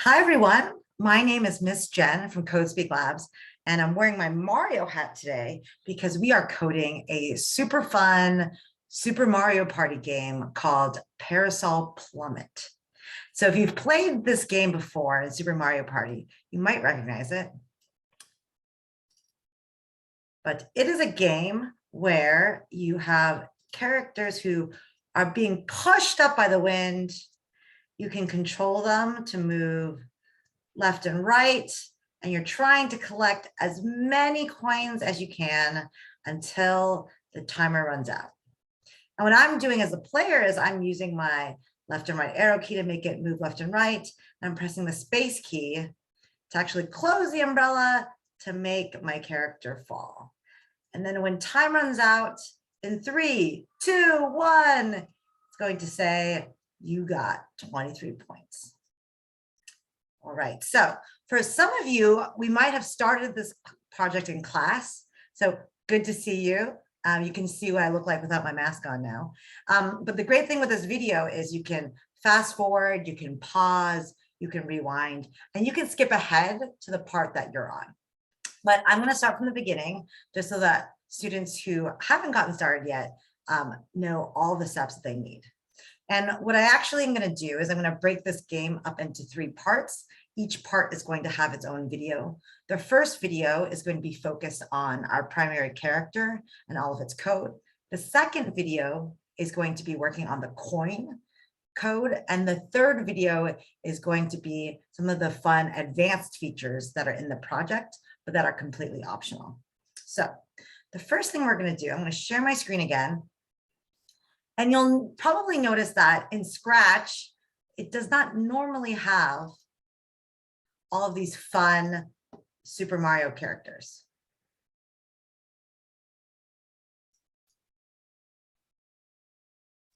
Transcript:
Hi, everyone. My name is Miss Jen from CodeSpeak Labs, and I'm wearing my Mario hat today because we are coding a super fun Super Mario Party game called Parasol Plummet. So if you've played this game before in Super Mario Party, you might recognize it. But it is a game where you have characters who are being pushed up by the wind. You can control them to move left and right, and you're trying to collect as many coins as you can until the timer runs out. And what I'm doing as a player is I'm using my left and right arrow key to make it move left and right. And I'm pressing the space key to actually close the umbrella to make my character fall. And then when time runs out in 3, 2, 1, it's going to say you got 23 points. All right, so for some of you, we might have started this project in class. So good to see you. You can see what I look like without my mask on now. But the great thing with this video is you can fast forward, you can pause, you can rewind, and you can skip ahead to the part that you're on. But I'm gonna start from the beginning just so that students who haven't gotten started yet know all the steps that they need. And what I actually am going to do is I'm going to break this game up into 3 parts. Each part is going to have its own video. The first video is going to be focused on our primary character and all of its code. The second video is going to be working on the coin code. And the third video is going to be some of the fun advanced features that are in the project, but that are completely optional. So the first thing we're going to do, I'm going to share my screen again. And you'll probably notice that in Scratch, it does not normally have all of these fun Super Mario characters.